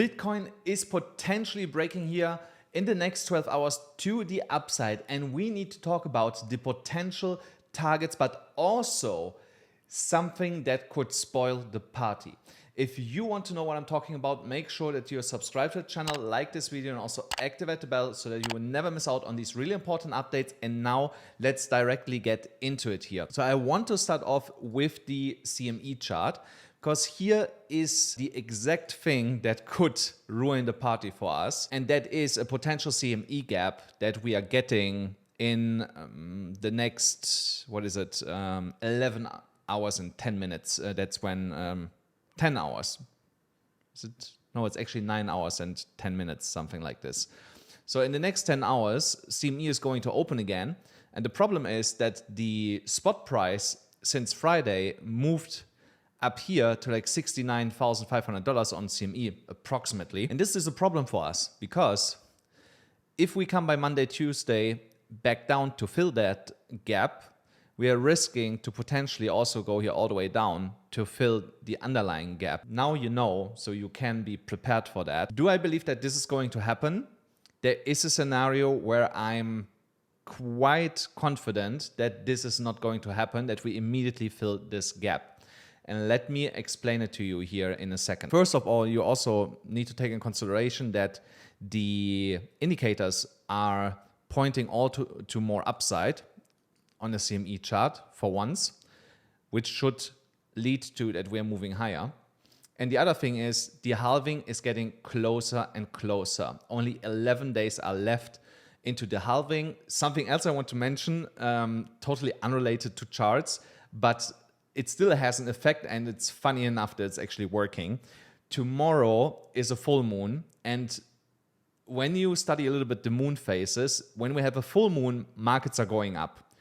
Bitcoin is potentially breaking here in the next 12 hours to the upside, and we need to talk about the potential targets, but also something that could spoil the party. If you want to know what I'm talking about, make sure that you're subscribed to the channel, like this video, and also activate the bell so that you will never miss out on these really important updates. And now let's directly get into it here. So I want to start off with the CME chart, because here is the exact thing that could ruin the party for us. And that is a potential CME gap that we are getting in the next, 11 hours and 10 minutes. That's when 10 hours. Is it? No, it's actually 9 hours and 10 minutes, something like this. So in the next 10 hours, CME is going to open again. And the problem is that the spot price since Friday moved up here to like $69,500 on CME approximately. And this is a problem for us, because if we come by Monday, Tuesday back down to fill that gap, we are risking to potentially also go here all the way down to fill the underlying gap. Now you know, so you can be prepared for that. Do I believe that this is going to happen? There is a scenario where I'm quite confident that this is not going to happen, that we immediately fill this gap. And let me explain it to you here in a second. First of all, you also need to take in consideration that the indicators are pointing all to more upside on the CME chart for once, which should lead to that we're moving higher. And the other thing is the halving is getting closer and closer. Only 11 days are left into the halving. Something else I want to mention, totally unrelated to charts, but it still has an effect, and it's funny enough that it's actually working. Tomorrow is a full moon, and when you study a little bit the moon phases, when we have a full moon, markets are going up.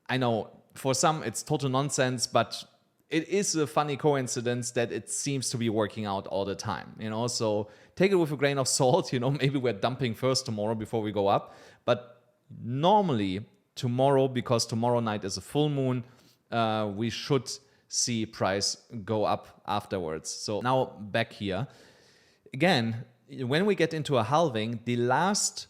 I know for some it's total nonsense, but it is a funny coincidence that it seems to be working out all the time, you know. So take it with a grain of salt, you know, maybe we're dumping first tomorrow before we go up. But normally tomorrow, because tomorrow night is a full moon, we should see price go up afterwards. So now back here. Again, when we get into a halving, the last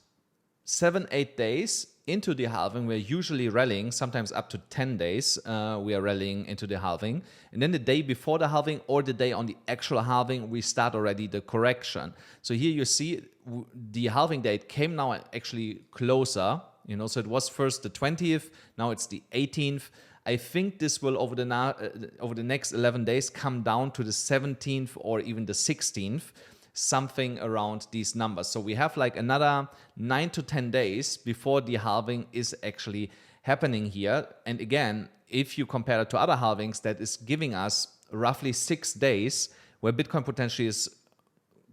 7-8 days into the halving, we're usually rallying, sometimes up to 10 days we are rallying into the halving. And then the day before the halving or the day on the actual halving, we start already the correction. So here you see the halving date came now actually closer, you know, so it was first the 20th, now it's the 18th. I think this will over the next 11 days come down to the 17th or even the 16th. Something around these numbers. So we have like another 9 to 10 days before the halving is actually happening here. And again, if you compare it to other halvings, that is giving us roughly 6 days where Bitcoin potentially is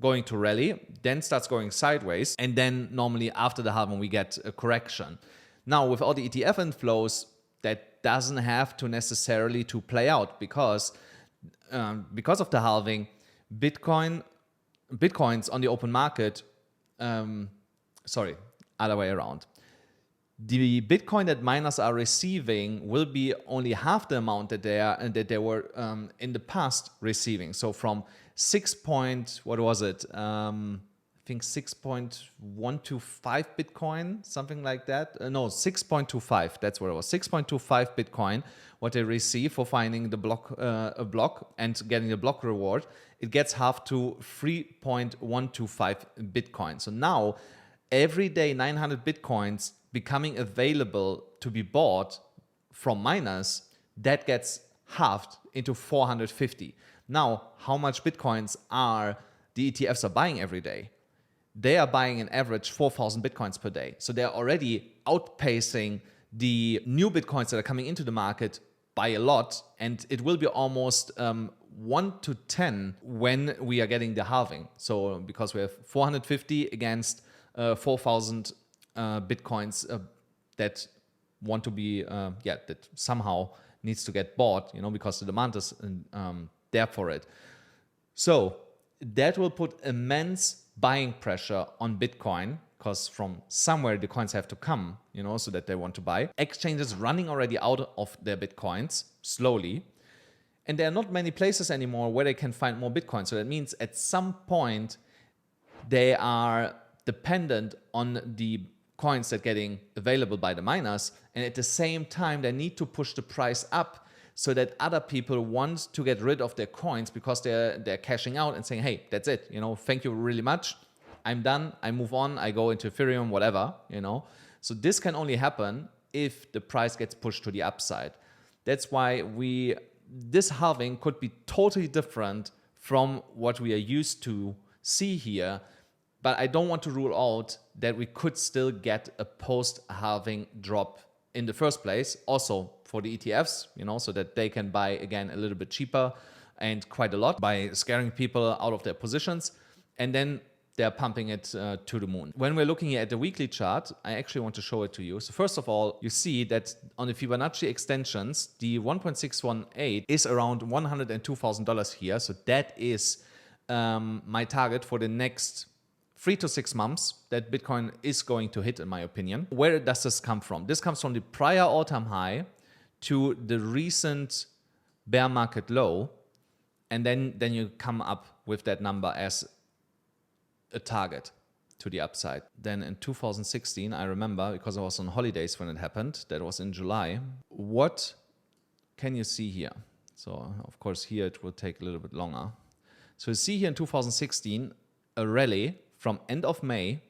going to rally, then starts going sideways, and then normally after the halving we get a correction. Now with all the ETF inflows, that doesn't have to necessarily to play out, because of the halving, Bitcoins on the open market, other way around. The Bitcoin that miners are receiving will be only half the amount that they were in the past receiving. So from 6.125 Bitcoin, something like that. No, 6.25. That's what it was. 6.25 Bitcoin. What they receive for finding the block, a block and getting the block reward, it gets half to 3.125 Bitcoin. So now every day 900 Bitcoins becoming available to be bought from miners, that gets halved into 450. Now, how much Bitcoins are the ETFs are buying every day? They are buying an average 4,000 Bitcoins per day. So they're already outpacing the new Bitcoins that are coming into the market by a lot. And it will be almost 1 to 10 when we are getting the halving. So because we have 450 against 4,000 Bitcoins that want to be, that somehow needs to get bought, you know, because the demand is there for it. So that will put immense buying pressure on Bitcoin, because from somewhere the coins have to come, you know, so that they want to buy. Exchanges running already out of their Bitcoins slowly. And there are not many places anymore where they can find more Bitcoin. So that means at some point they are dependent on the coins that are getting available by the miners, and at the same time they need to push the price up so that other people want to get rid of their coins because they're cashing out and saying, hey, that's it, you know, thank you really much, I'm done, I move on, I go into Ethereum, whatever, you know. So this can only happen if the price gets pushed to the upside. That's why this halving could be totally different from what we are used to see here. But I don't want to rule out that we could still get a post-halving drop in the first place, also for the ETFs, you know, so that they can buy again a little bit cheaper and quite a lot by scaring people out of their positions. And then they're pumping it to the moon. When we're looking at the weekly chart, I actually want to show it to you. So first of all, you see that on the Fibonacci extensions, the 1.618 is around $102,000 here. So that is my target for the next 3 to 6 months that Bitcoin is going to hit, in my opinion. Where does this come from? This comes from the prior all-time high to the recent bear market low. And then you come up with that number as a target to the upside. Then in 2016, I remember, because I was on holidays when it happened, that was in July. What can you see here? So of course here it will take a little bit longer. So you see here in 2016, a rally from end of May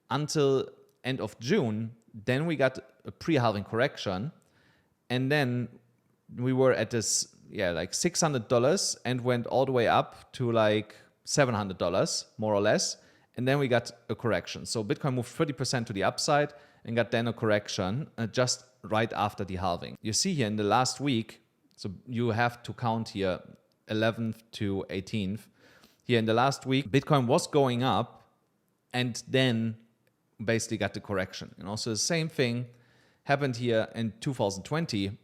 until end of June. Then we got a pre-halving correction. And then we were at this, like $600 and went all the way up to like $700, more or less. And then we got a correction. So Bitcoin moved 30% to the upside and got then a correction just right after the halving. You see here in the last week, so you have to count here 11th to 18th. Here in the last week, Bitcoin was going up and then basically got the correction. You know, so the same thing happened here in 2020.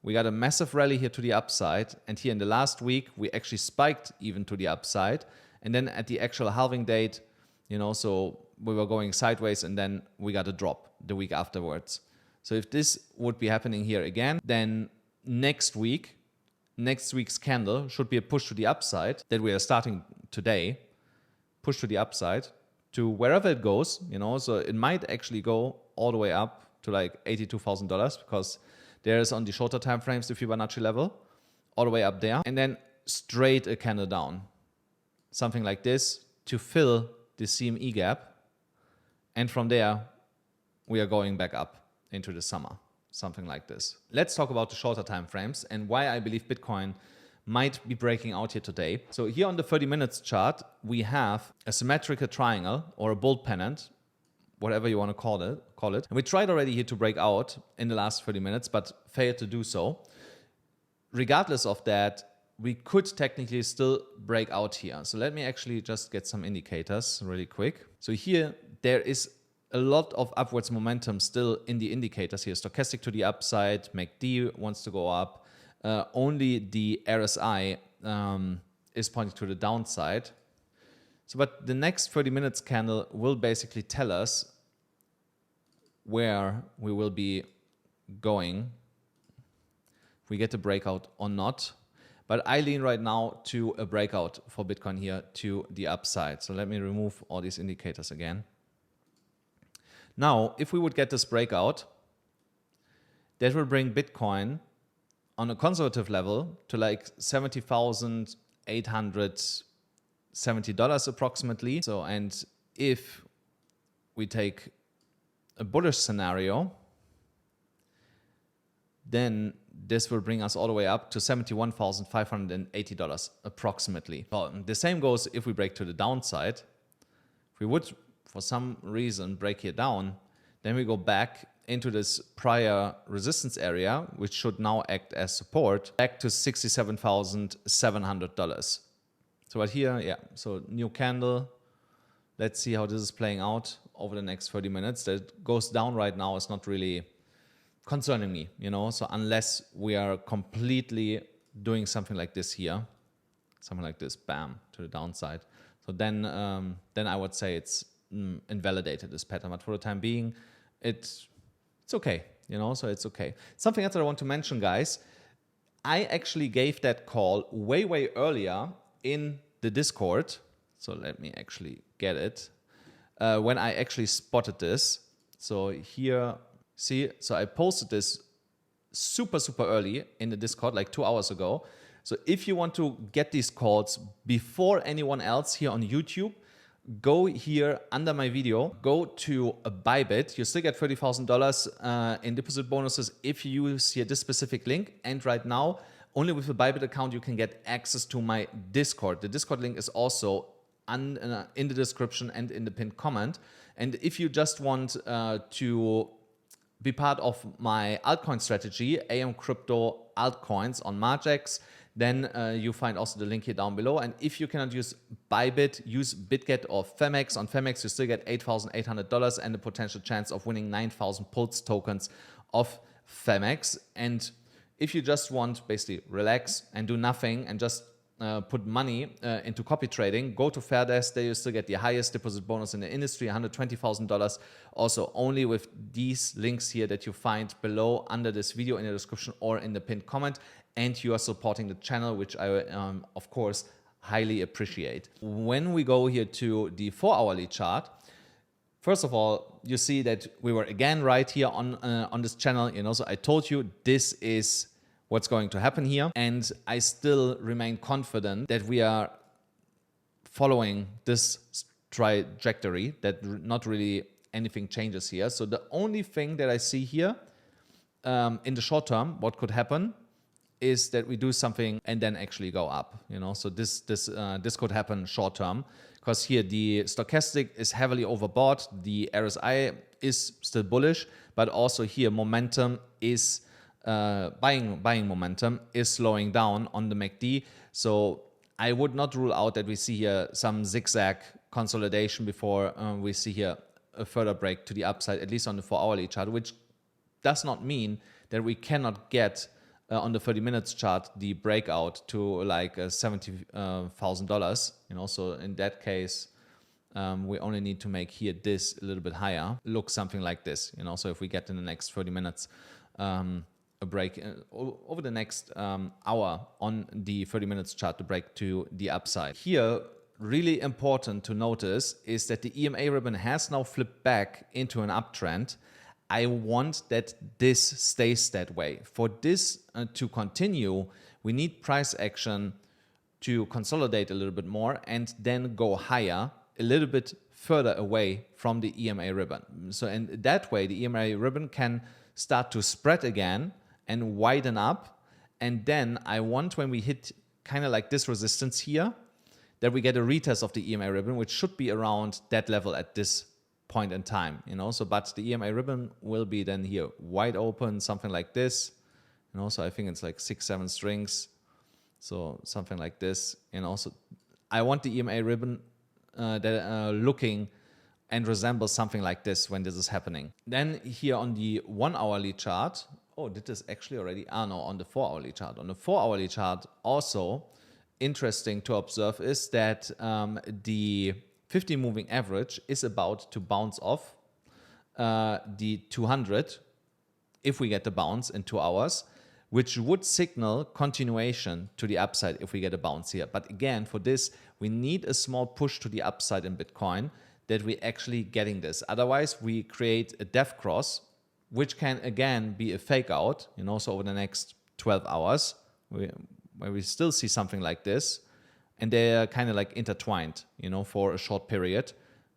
We got a massive rally here to the upside, and here in the last week, we actually spiked even to the upside. And then at the actual halving date, you know, so we were going sideways and then we got a drop the week afterwards. So if this would be happening here again, then next week's candle should be a push to the upside that we are starting today, push to the upside to wherever it goes, you know, so it might actually go all the way up to like $82,000 because there's on the shorter time frames the Fibonacci level, all the way up there, and then straight a candle down, something like this to fill the CME gap, and from there we are going back up into the summer, something like this. Let's talk about the shorter time frames and why I believe Bitcoin might be breaking out here today. So here on the 30 minutes chart, we have a symmetrical triangle or a bold pennant, whatever you want to call it. And we tried already here to break out in the last 30 minutes, but failed to do so. Regardless of that, we could technically still break out here. So let me actually just get some indicators really quick. So here, there is a lot of upwards momentum still in the indicators here. Stochastic to the upside, MACD wants to go up. Only the RSI is pointing to the downside. So, but the next 30 minutes candle will basically tell us where we will be going, if we get a breakout or not. But I lean right now to a breakout for Bitcoin here to the upside. So let me remove all these indicators again. Now, if we would get this breakout, that will bring Bitcoin on a conservative level to like $70,870 approximately. So, and if we take a bullish scenario, then this will bring us all the way up to $71,580 approximately. Well, the same goes if we break to the downside. If we would, for some reason, break here down, then we go back into this prior resistance area, which should now act as support, back to $67,700. So right here, yeah, so new candle. Let's see how this is playing out over the next 30 minutes. That goes down right now is not really concerning me, you know, so unless we are completely doing something like this here, something like this, bam, to the downside. So then I would say it's invalidated, this pattern. But for the time being, it's okay, you know, so it's okay. Something else that I want to mention, guys, I actually gave that call way earlier in the Discord. So let me actually get it. When I actually spotted this. So here, see, so I posted this super early in the Discord, like 2 hours ago. So if you want to get these calls before anyone else here on YouTube, go here under my video, go to a BYBIT. You still get $30,000 in deposit bonuses if you use here this specific link. And right now, only with a BYBIT account, you can get access to my Discord. The Discord link is also in the description and in the pinned comment. And if you just want to be part of my altcoin strategy, AMCrypto altcoins on Margex, then you find also the link here down below. And if you cannot use BYBIT, use BITGET or Phemex. On Phemex, you still get $8,800 and the potential chance of winning 9,000 Pulse tokens of Phemex. And if you just want basically relax and do nothing and just put money into copy trading, go to FAIRDESK. There you still get the highest deposit bonus in the industry, $120,000. Also only with these links here that you find below under this video in the description or in the pinned comment. And you are supporting the channel, which I, of course, highly appreciate. When we go here to the 4-hourly chart, first of all, you see that we were again right here on this channel. You know, so I told you this is what's going to happen here. And I still remain confident that we are following this trajectory, that not really anything changes here. So the only thing that I see here in the short term, what could happen is that we do something and then actually go up, you know. So this could happen short term, because here the stochastic is heavily overbought, the RSI is still bullish, but also here momentum is buying momentum is slowing down on the MACD. So I would not rule out that we see here some zigzag consolidation before we see here a further break to the upside, at least on the 4-hourly chart, which does not mean that we cannot get on the 30 minutes chart the breakout to like $70,000, you know. So in that case, we only need to make here this a little bit higher, look something like this, you know. So if we get in the next 30 minutes a break over the next hour on the 30 minutes chart to break to the upside. Here, really important to notice is that the EMA ribbon has now flipped back into an uptrend. I want that this stays that way. For this to continue, we need price action to consolidate a little bit more and then go higher, a little bit further away from the EMA ribbon. So in that way, the EMA ribbon can start to spread again and widen up. And then I want, when we hit kind of like this resistance here, that we get a retest of the EMA ribbon, which should be around that level at this point in time, you know. So but the EMA ribbon will be then here wide open, something like this, you know. So I think it's like 6-7 strings, so something like this, you know. So I want the EMA ribbon looking and resembles something like this when this is happening. Then here on the 1-hourly chart, oh, did this actually already? No, on the 4-hourly chart. On the 4-hourly chart, also interesting to observe is that the 50 moving average is about to bounce off the 200 if we get the bounce in 2 hours, which would signal continuation to the upside if we get a bounce here. But again, for this, we need a small push to the upside in Bitcoin that we're actually getting this. Otherwise, we create a death cross, which can again be a fake out, you know, so over the next 12 hours, where we still see something like this. And they're kind of like intertwined, you know, for a short period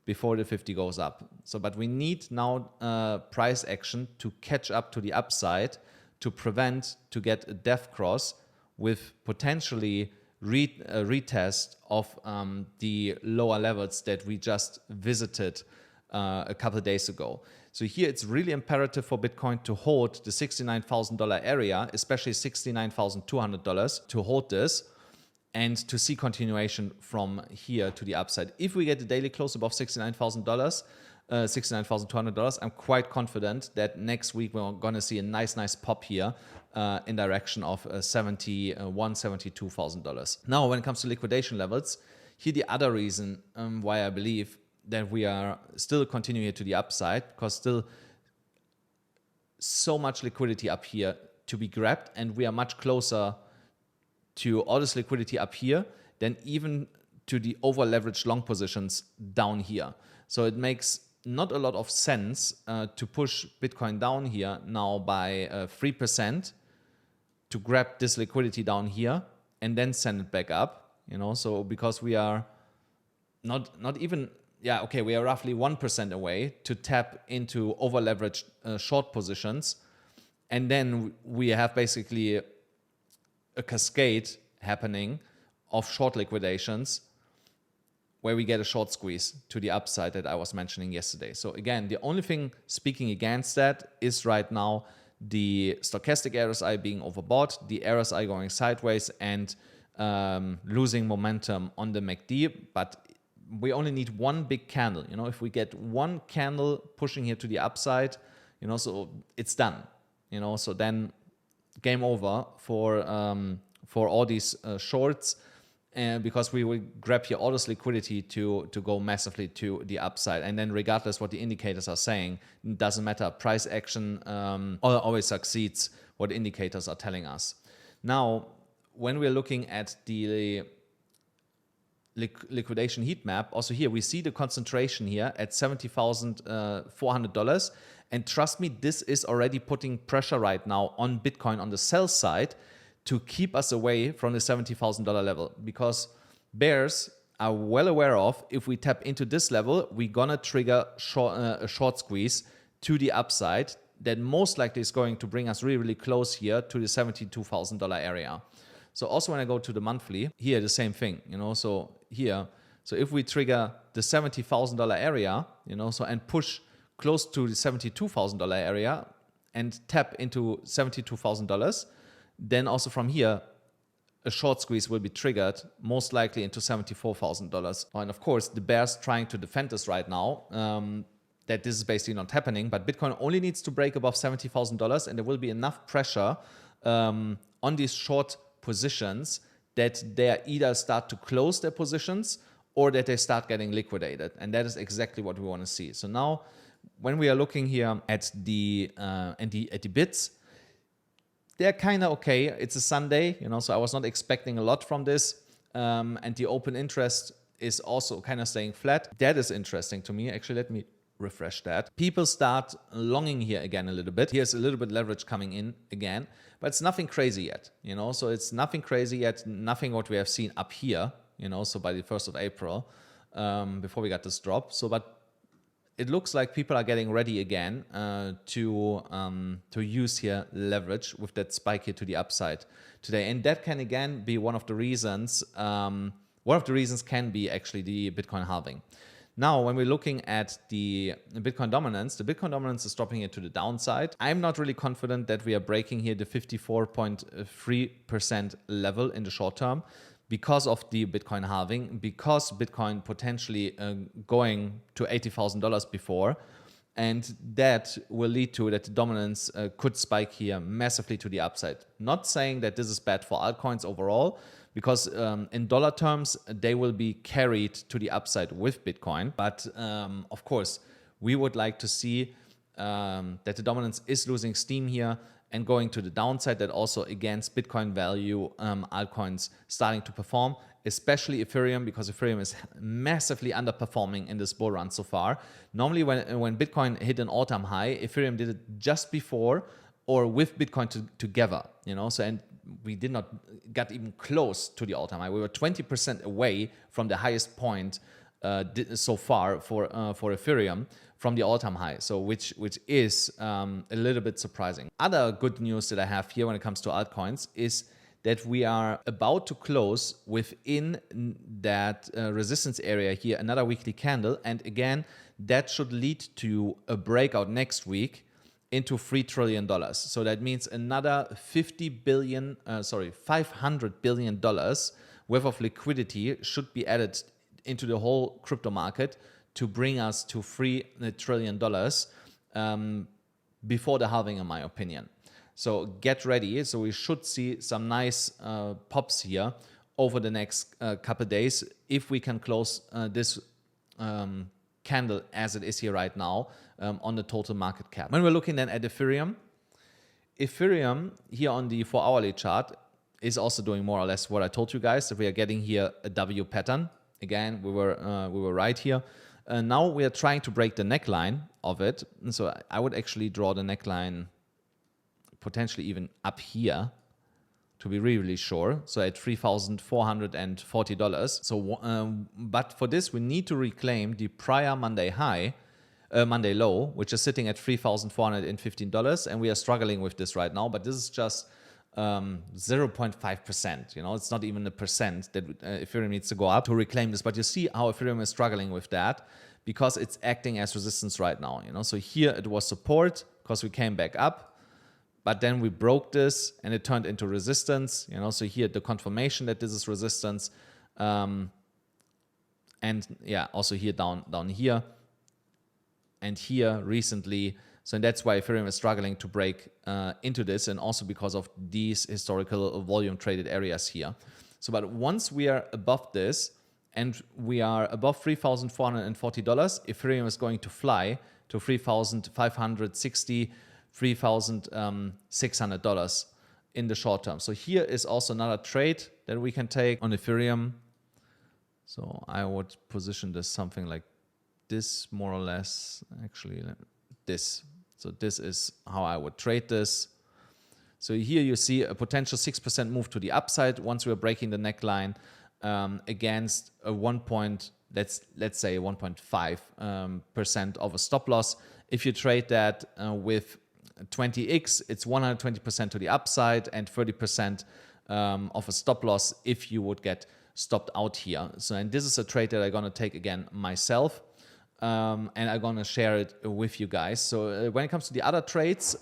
before the 50 goes up. So, but we need now price action to catch up to the upside to prevent to get a death cross with potentially a retest of the lower levels that we just visited a couple of days ago. So here it's really imperative for Bitcoin to hold the $69,000 area, especially $69,200 to hold this, and to see continuation from here to the upside. If we get the daily close above $69,000, $69,200, I'm quite confident that next week we're going to see a nice pop here in direction of $71,000, $72,000. Now, when it comes to liquidation levels, here the other reason why I believe that we are still continuing to the upside, because still so much liquidity up here to be grabbed, and we are much closer to all this liquidity up here than even to the over leveraged long positions down here. So it makes not a lot of sense to push Bitcoin down here now by 3% to grab this liquidity down here and then send it back up, so because we are not even, we are roughly 1% away to tap into over leveraged short positions. And then we have basically a cascade happening of short liquidations where we get a short squeeze to the upside that I was mentioning yesterday. So again, the only thing speaking against that is right now the stochastic RSI being overbought, the RSI going sideways, and losing momentum on the MACD. But we only need one big candle. If we get one candle pushing here to the upside, so it's done. So then game over for all these shorts. Because we will grab here all this liquidity to go massively to the upside. And then regardless what the indicators are saying, it doesn't matter. Price action always succeeds what indicators are telling us. Now, when we're looking at the liquidation heat map, also here we see the concentration here at $70,400. And trust me, this is already putting pressure right now on Bitcoin on the sell side to keep us away from the $70,000 level, because bears are well aware of, if we tap into this level, we're gonna trigger a short squeeze to the upside that most likely is going to bring us really, really close here to the $72,000 area. So also when I go to the monthly, here the same thing, so here, so if we trigger the $70,000 area, and push close to the $72,000 area and tap into $72,000, then also from here, a short squeeze will be triggered, most likely into $74,000. And of course, the bears trying to defend us right now, that this is basically not happening, but Bitcoin only needs to break above $70,000 and there will be enough pressure on these short positions that they either start to close their positions or that they start getting liquidated. And that is exactly what we want to see. So now, when we are looking here at the bits, they're kind of okay. It's a Sunday, so I was not expecting a lot from this. And the open interest is also kind of staying flat. That is interesting to me. Actually, let me refresh that. People start longing here again a little bit. Here's a little bit leverage coming in again, but it's nothing crazy yet, So it's nothing crazy yet, nothing what we have seen up here, so by the 1st of April, before we got this drop. So, but it looks like people are getting ready again to use here leverage with that spike here to the upside today. And that can again be one of the reasons. One of the reasons can be actually the Bitcoin halving. Now, when we're looking at the Bitcoin dominance is dropping here to the downside. I'm not really confident that we are breaking here the 54.3% level in the short term, because of the Bitcoin halving, because Bitcoin potentially going to $80,000 before, and that will lead to that the dominance could spike here massively to the upside. Not saying that this is bad for altcoins overall, because in dollar terms, they will be carried to the upside with Bitcoin. But of course, we would like to see that the dominance is losing steam here and going to the downside, that also against Bitcoin value altcoins starting to perform, especially Ethereum, because Ethereum is massively underperforming in this bull run so far. Normally when Bitcoin hit an all-time high, Ethereum did it just before or with Bitcoin together, so, and we did not get even close to the all-time high. We were 20% away from the highest point so far for Ethereum from the all-time high, so which is a little bit surprising. Other good news that I have here when it comes to altcoins is that we are about to close within that resistance area here, another weekly candle, and again, that should lead to a breakout next week into $3 trillion. So that means another $500 billion worth of liquidity should be added into the whole crypto market to bring us to $3 trillion before the halving, in my opinion. So get ready. So we should see some nice pops here over the next couple days if we can close this candle as it is here right now on the total market cap. When we're looking then at Ethereum here on the 4-hourly chart is also doing more or less what I told you guys, that we are getting here a W pattern again, we were right here. Now we are trying to break the neckline of it. And so I would actually draw the neckline potentially even up here to be really, really sure. So at $3,440. So, but for this, we need to reclaim the prior Monday high, Monday low, which is sitting at $3,415. And we are struggling with this right now, but this is just 0.5%. You know, it's not even a percent that Ethereum needs to go up to reclaim this. But you see how Ethereum is struggling with that because it's acting as resistance right now. You know, so here it was support because we came back up. But then we broke this and it turned into resistance, you know, so here the confirmation that this is resistance. And yeah, also here down here and here recently. So that's why Ethereum is struggling to break into this, and also because of these historical volume traded areas here. So, but once we are above this and we are above $3,440, Ethereum is going to fly to $3,560. $3,600 in the short term. So here is also another trade that we can take on Ethereum. So I would position this something like this, more or less, actually this. So this is how I would trade this. So here you see a potential 6% move to the upside once we're breaking the neckline against a let's say 1.5% of a stop loss. If you trade that with 20x, it's 120% to the upside and 30% of a stop loss if you would get stopped out here. So, and this is a trade that I'm going to take again myself, and I'm going to share it with you guys. So when it comes to the other trades,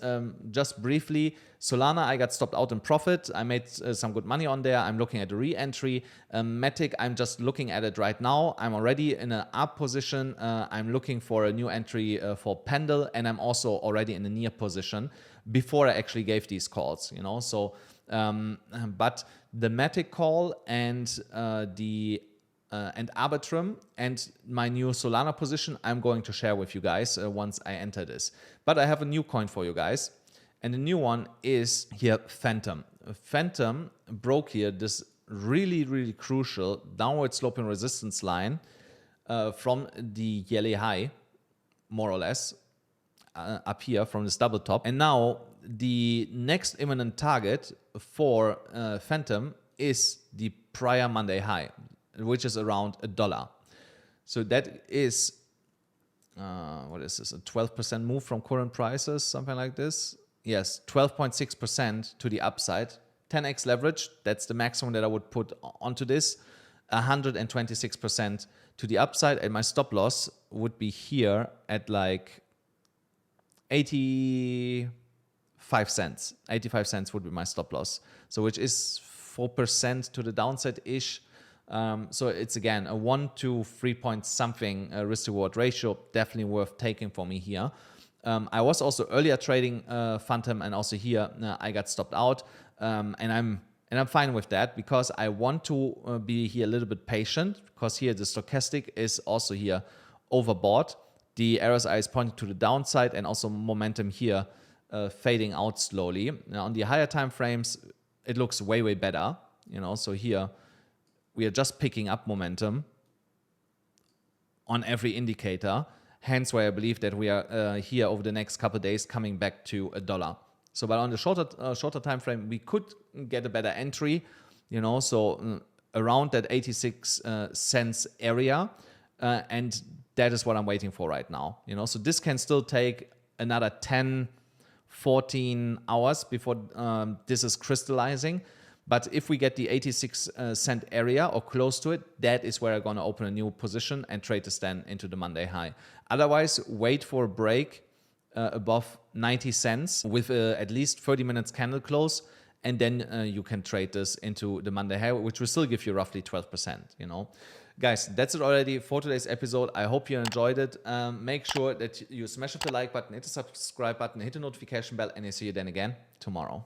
just briefly, Solana, I got stopped out in profit. I made some good money on there. I'm looking at a re-entry. Matic, I'm just looking at it right now. I'm already in an up position. I'm looking for a new entry for Pendle, and I'm also already in a near position before I actually gave these calls, you know. So, but the Matic call and Arbitrum and my new Solana position, I'm going to share with you guys once I enter this. But I have a new coin for you guys. And the new one is here, Phantom. Phantom broke here this really, really crucial downward sloping resistance line from the yearly high, more or less, up here from this double top. And now the next imminent target for Phantom is the prior Monday high, which is around $1. So that is, what is this, a 12% move from current prices, something like this? Yes, 12.6% to the upside, 10x leverage, that's the maximum that I would put onto this, 126% to the upside, and my stop loss would be here at like 85 cents. 85 cents would be my stop loss, so which is 4% to the downside-ish. So it's again a 1 to 3 point something risk reward ratio, definitely worth taking for me here. I was also earlier trading Phantom, and also here I got stopped out, and I'm fine with that because I want to be here a little bit patient, because here the stochastic is also here overbought. The RSI is pointing to the downside, and also momentum here fading out slowly. Now on the higher time frames, it looks way, way better. You know, so here we are just picking up momentum on every indicator. Hence why I believe that we are here over the next couple of days coming back to $1. So, but on the shorter time frame, we could get a better entry, you know, so around that 86 cents area, and that is what I'm waiting for right now, you know. So this can still take another 10, 14 hours before this is crystallizing. But if we get the 86 cent area or close to it, that is where I'm going to open a new position and trade this then into the Monday high. Otherwise, wait for a break above 90 cents with at least 30 minutes candle close, and then you can trade this into the Monday high, which will still give you roughly 12%, you know. Guys, that's it already for today's episode. I hope you enjoyed it. Make sure that you smash the like button, hit the subscribe button, hit the notification bell, and I'll see you then again tomorrow.